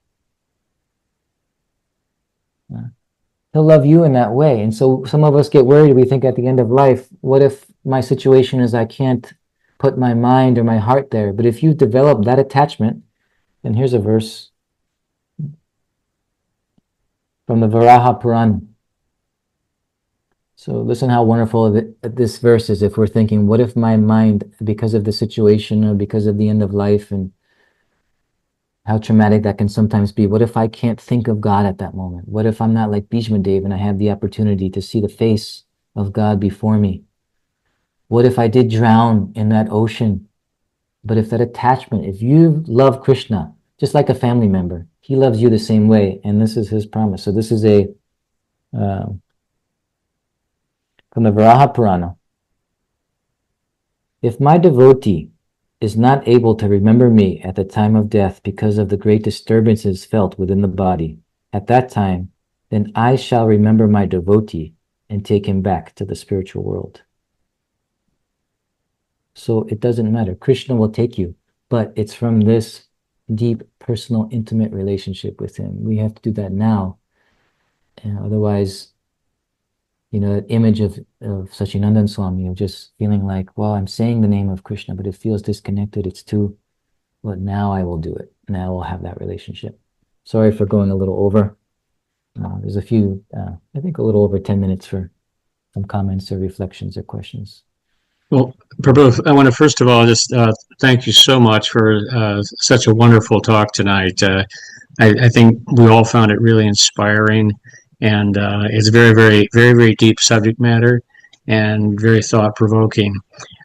He'll love you in that way. And so some of us get worried. We think at the end of life, what if my situation is I can't put my mind or my heart there? But if you develop that attachment, then here's a verse from the Varaha Purana. So listen how wonderful this verse is. If we're thinking, what if my mind, because of the situation or because of the end of life, and how traumatic that can sometimes be, what if I can't think of God at that moment? What if I'm not like Bhīṣmadeva and I have the opportunity to see the face of God before me? What if I did drown in that ocean? But if that attachment, if you love Krishna, just like a family member, he loves you the same way, and this is his promise. So this is from the Varaha Purana. If my devotee is not able to remember me at the time of death because of the great disturbances felt within the body, at that time, then I shall remember my devotee and take him back to the spiritual world. So it doesn't matter. Krishna will take you, but it's from this deep, personal, intimate relationship with him. We have to do that now. And otherwise, that image of Sachinandan Swami, of just feeling like, I'm saying the name of Krishna, but it feels disconnected. It's too, now I will do it. Now we'll have that relationship. Sorry for going a little over. There's a few, I think a little over 10 minutes for some comments or reflections or questions. Well, Prabhu, I want to first of all just thank you so much for such a wonderful talk tonight. I think we all found it really inspiring, and it's very, very, very, very deep subject matter and very thought-provoking.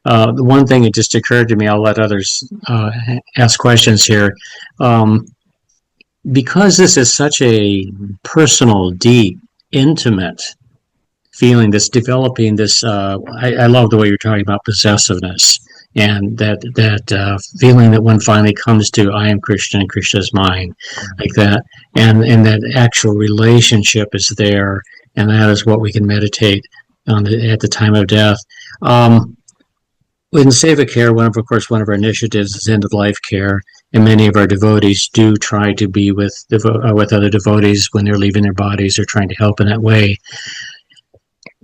The one thing that just occurred to me, I'll let others ask questions here. Because this is such a personal, deep, intimate feeling that's developing this. I love the way you're talking about possessiveness and that feeling that one finally comes to, I am Krishna and Krishna is mine, like that, and that actual relationship is there, and that is what we can meditate on at the time of death. In Seva Care, one of our initiatives is end of life care, and many of our devotees do try to be with other devotees when they're leaving their bodies or trying to help in that way.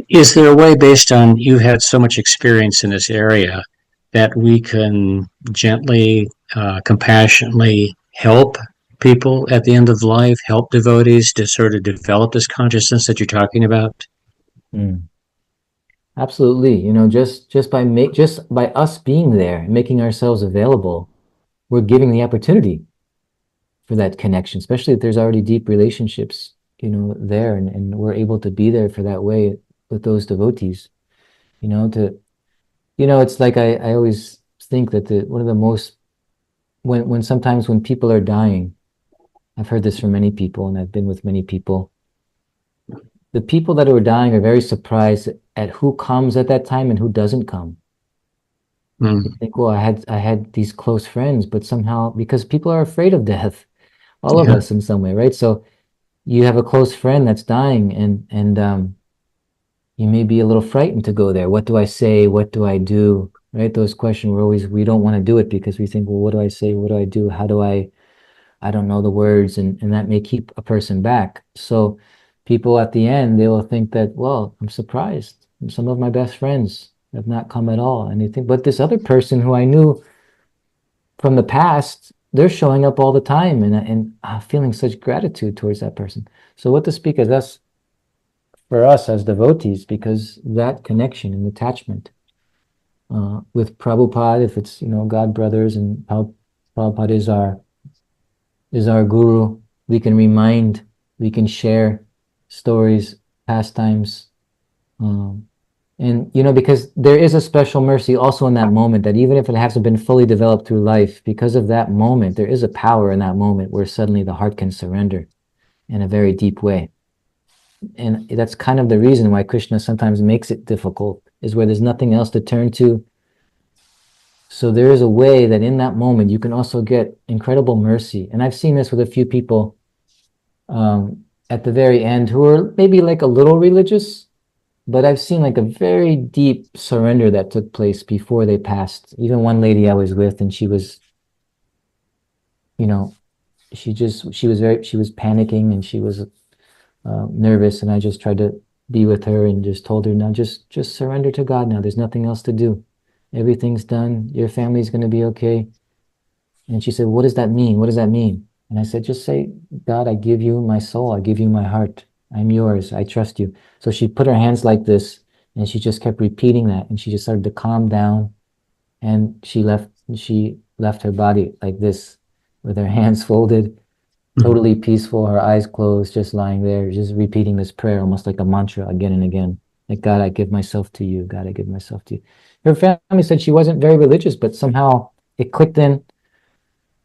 Is there a way, based on you had so much experience in this area, that we can gently, compassionately help people at the end of life, help devotees to sort of develop this consciousness that you're talking about? Mm. Absolutely. Just by us being there and making ourselves available, we're giving the opportunity for that connection, especially if there's already deep relationships, there, and we're able to be there for that way with those devotees. It's like I always think that one of the most when sometimes when people are dying, I've heard this from many people, and I've been with many people. The people that are dying are very surprised at who comes at that time and who doesn't come. They think, well, I had these close friends, but somehow, because people are afraid of death, all of us in some way, right? So you have a close friend that's dying, and you may be a little frightened to go there. What do I say? What do I do? Right? Those questions, we don't want to do it because we think, well, what do I say? What do I do? How do I don't know the words, and that may keep a person back. So people at the end, they will think that, well, I'm surprised. Some of my best friends have not come at all. And they think, but this other person who I knew from the past, they're showing up all the time, and I'm feeling such gratitude towards that person. So what to speak as us, for us as devotees, because that connection and attachment with Prabhupada, if it's, God brothers, and Prabhupada is our guru, we can share stories, pastimes, and because there is a special mercy also in that moment, that even if it hasn't been fully developed through life, because of that moment, there is a power in that moment where suddenly the heart can surrender in a very deep way. And that's kind of the reason why Krishna sometimes makes it difficult, is where there's nothing else to turn to. So there is a way that in that moment you can also get incredible mercy. And I've seen this with a few people at the very end who are maybe like a little religious, but I've seen like a very deep surrender that took place before they passed. Even one lady I was with, and she was, she was panicking, and she was nervous, and I just tried to be with her and just told her, now just surrender to God now. There's nothing else to do. Everything's done. Your family's going to be okay. And she said, what does that mean? What does that mean? And I said, just say, God, I give you my soul. I give you my heart. I'm yours. I trust you. So she put her hands like this, and she just kept repeating that, and she just started to calm down, and she left her body like this with her hands folded, totally peaceful, her eyes closed, just lying there, just repeating this prayer almost like a mantra again and again. Like, God, I give myself to you. God, I give myself to you. Her family said she wasn't very religious, but somehow it clicked in.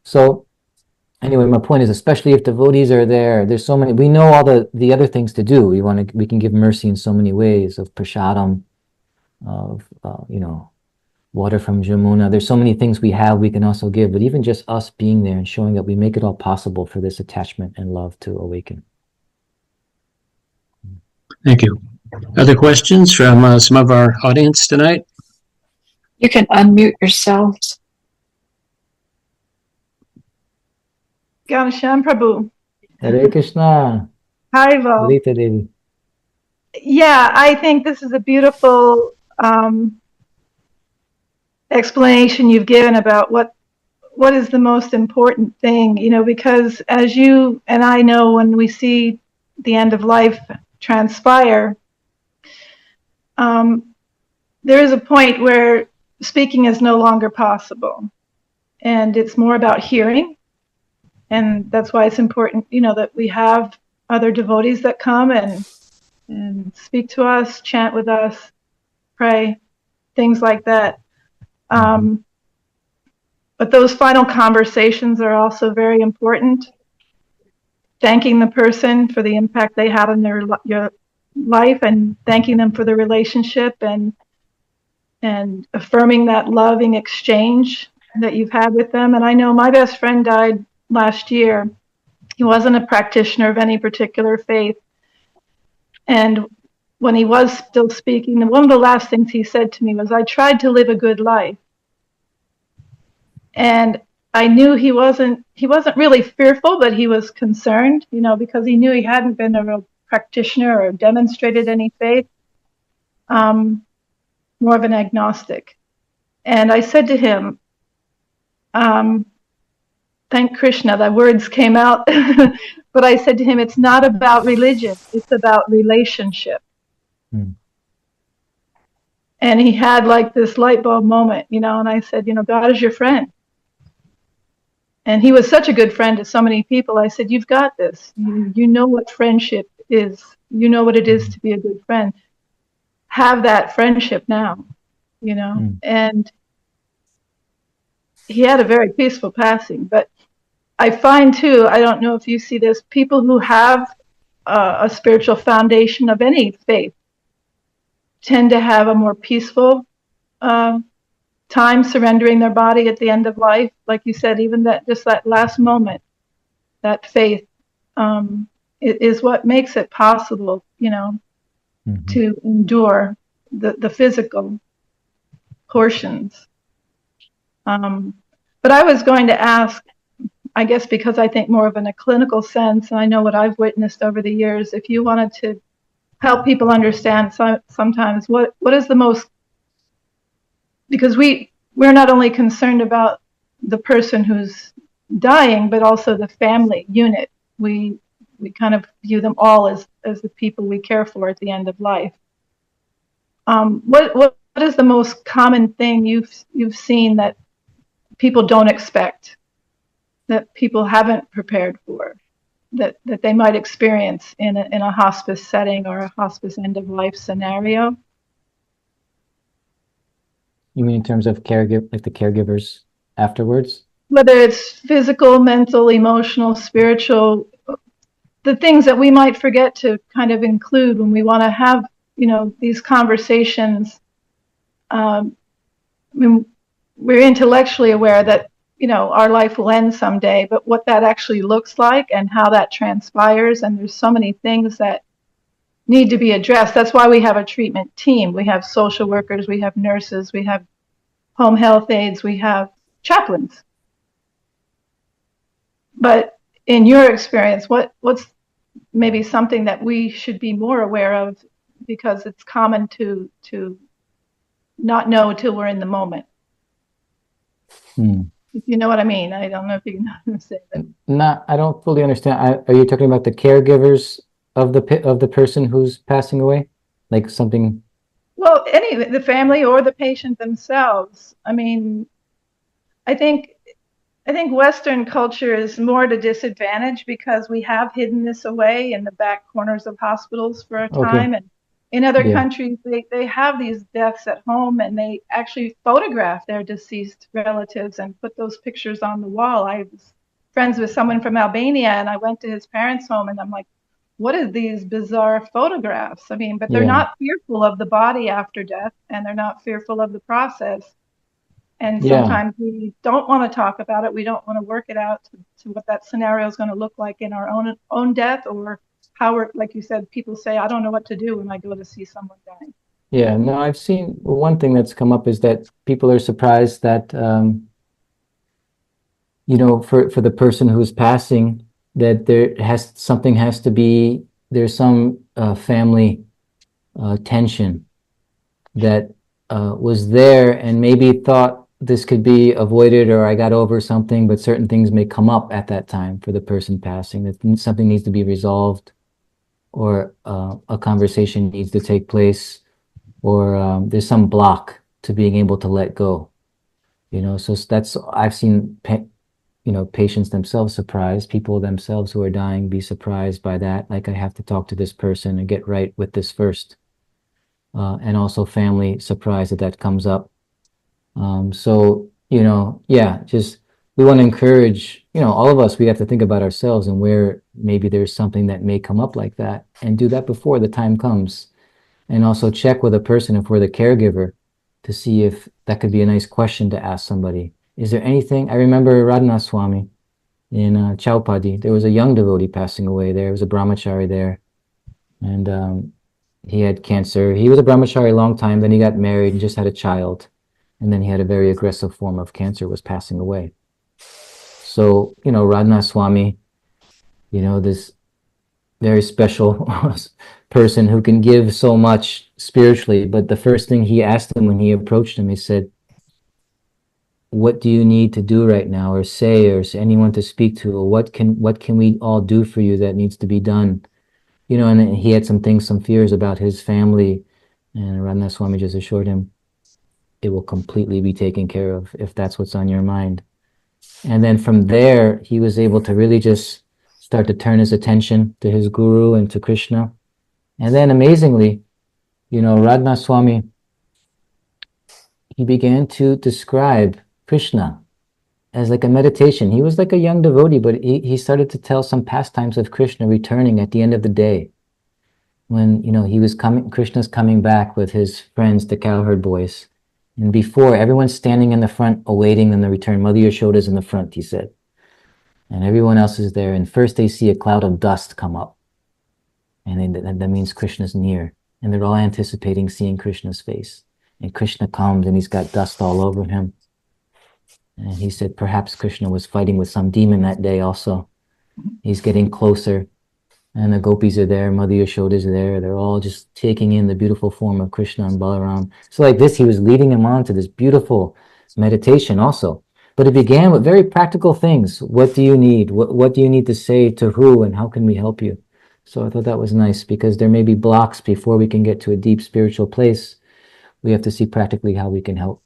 So anyway, my point is, especially if devotees are there, there's so many, we know all the other things to do. We can give mercy in so many ways, of prasadam, of, water from Jamuna. There's so many things we can also give, but even just us being there and showing up, we make it all possible for this attachment and love to awaken. Thank you. Other questions from some of our audience tonight? You can unmute yourselves. Ghanashyam Prabhu. Hare Krishna. Haribo. Lita Devi. Yeah, I think this is a beautiful explanation you've given about what is the most important thing, because as you and I know, when we see the end of life transpire, there is a point where speaking is no longer possible, and it's more about hearing. And that's why it's important, that we have other devotees that come and speak to us, chant with us, pray, things like that. But those final conversations are also very important. Thanking the person for the impact they had on life and thanking them for the relationship and affirming that loving exchange that you've had with them. And I know my best friend died last year. He wasn't a practitioner of any particular faith. And when he was still speaking, one of the last things he said to me was, I tried to live a good life. And I knew he wasn't really fearful, but he was concerned, because he knew he hadn't been a real practitioner or demonstrated any faith, more of an agnostic. And I said to him, thank Krishna, the words came out, but I said to him, it's not about religion, it's about relationship. And he had like this light bulb moment, and I said, God is your friend. And he was such a good friend to so many people. I said, you've got this. You know what friendship is. You know what it is to be a good friend. Have that friendship now, And he had a very peaceful passing. But I find too, I don't know if you see this, people who have a spiritual foundation of any faith tend to have a more peaceful time surrendering their body at the end of life. Like you said, even that last moment, that faith is what makes it possible, to endure the physical portions. But I was going to ask, I guess because I think more of in a clinical sense, and I know what I've witnessed over the years, if you wanted to help people understand sometimes what is the most, because we're not only concerned about the person who's dying, but also the family unit. We kind of view them all as the people we care for at the end of life. What is the most common thing you've seen that people don't expect, that people haven't prepared for, that they might experience in a hospice setting or a hospice end of life scenario? You mean in terms of like the caregivers afterwards? Whether it's physical, mental, emotional, spiritual, the things that we might forget to kind of include when we want to have, these conversations. I mean, we're intellectually aware that, our life will end someday, but what that actually looks like and how that transpires, and there's so many things that need to be addressed. That's why we have a treatment team. We have social workers, we have nurses, we have home health aides, we have chaplains. But in your experience, what's maybe something that we should be more aware of, because it's common to not know till we're in the moment? If you know what I mean. I don't know if you can say that. No, I don't fully understand. Are you talking about the caregivers of the person who's passing away, like something? Well, the family or the patient themselves. I mean, I think Western culture is more at a disadvantage because we have hidden this away in the back corners of hospitals for a time. And in other countries, they have these deaths at home, and they actually photograph their deceased relatives and put those pictures on the wall. I was friends with someone from Albania, and I went to his parents' home, and I'm like, what are these bizarre photographs? I mean, but they're not fearful of the body after death, and they're not fearful of the process. And sometimes we don't want to talk about it. We don't want to work it out to what that scenario is going to look like in our own death, or how we're, like you said, people say, I don't know what to do when I go to see someone dying. Yeah, no, I've seen one thing that's come up is that people are surprised that, for the person who's passing, that there's some family tension that was there, and maybe thought this could be avoided, or I got over something, but certain things may come up at that time for the person passing, that something needs to be resolved, or a conversation needs to take place, or there's some block to being able to let go. So I've seen patients themselves surprised, people themselves who are dying be surprised by that, like, I have to talk to this person and get right with this first. And also family surprise that comes up. Just we want to encourage, all of us, we have to think about ourselves and where maybe there's something that may come up like that, and do that before the time comes. And also check with a person, if we're the caregiver, to see if that could be a nice question to ask somebody. Is there anything? I remember Radhanath Swami in Chaupadi. There was a young devotee passing away there. There was a brahmachari there. And he had cancer. He was a brahmachari a long time. Then he got married and just had a child. And then he had a very aggressive form of cancer, was passing away. So, Radhanath Swami, this very special person who can give so much spiritually. But the first thing he asked him when he approached him, he said, what do you need to do right now, or say, or anyone to speak to, or what can we all do for you that needs to be done? And he had some fears about his family, and Radhanath Swami just assured him, it will completely be taken care of if that's what's on your mind. And then from there, he was able to really just start to turn his attention to his guru and to Krishna. And then amazingly, Radhanath Swami, he began to describe Krishna as like a meditation. He was like a young devotee, but he started to tell some pastimes of Krishna returning at the end of the day. When, he was Krishna's coming back with his friends, the cowherd boys. And before, everyone's standing in the front awaiting them to return. Mother Yashoda's in the front, he said. And everyone else is there. And first they see a cloud of dust come up. And that means Krishna's near. And they're all anticipating seeing Krishna's face. And Krishna comes and he's got dust all over him. And he said perhaps Krishna was fighting with some demon that day also. He's getting closer. And the gopis are there, Mother Yashoda is there. They're all just taking in the beautiful form of Krishna and Balaram. So like this, he was leading them on to this beautiful meditation also. But it began with very practical things. What do you need? What do you need to say to who, and how can we help you? So I thought that was nice, because there may be blocks before we can get to a deep spiritual place. We have to see practically how we can help.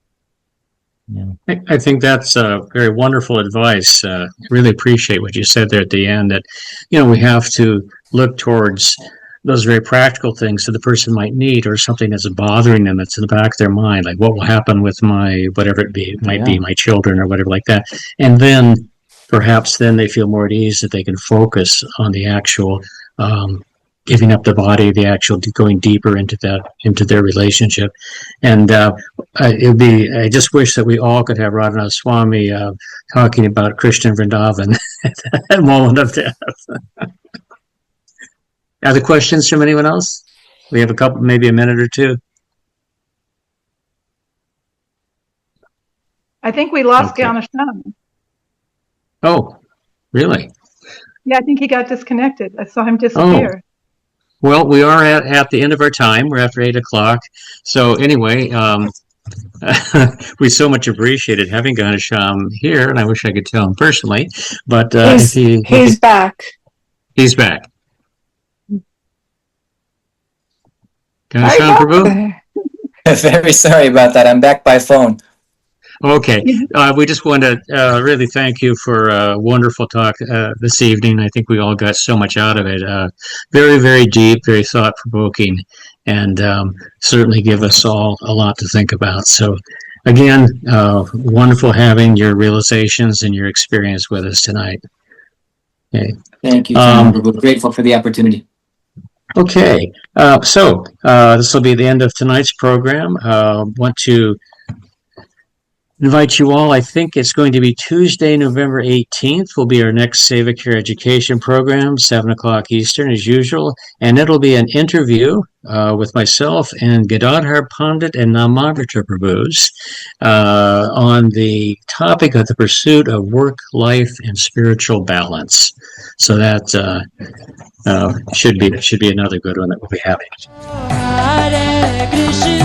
Yeah. I think that's very wonderful advice. Really appreciate what you said there at the end, that, we have to look towards those very practical things that the person might need, or something that's bothering them, that's in the back of their mind, like what will happen with my, whatever it be, might be my children or whatever like that. And then perhaps then they feel more at ease that they can focus on the actual giving up the body, the actual going deeper into their relationship. And I just wish that we all could have Radhanath Swami talking about Krishna and Vrindavan at that moment of death. Other questions from anyone else? We have a couple, maybe a minute or two. I think we lost Ghanashyam. Oh, really? Yeah, I think he got disconnected. I saw him disappear. Oh. Well, we are at the end of our time. We're after 8 o'clock. So anyway, we so much appreciated having Ghanashyam here, and I wish I could tell him personally. But he's back. He's back. Ghanashyam Prabhu? Very sorry about that. I'm back by phone. Okay. We just want to really thank you for a wonderful talk this evening. I think we all got so much out of it. Very, very deep, very thought-provoking, and certainly give us all a lot to think about. So, again, wonderful having your realizations and your experience with us tonight. Okay. Thank you, John. We're grateful for the opportunity. Okay. So, this will be the end of tonight's program. Want to invite you all. I think it's going to be Tuesday, November 18th will be our next Seva Care Education program, 7 o'clock Eastern as usual. And it'll be an interview with myself and Gadadhar Pandit and Namamrita Prabhus on the topic of the pursuit of work, life, and spiritual balance. So that should be another good one that we'll be having. Hare Krishna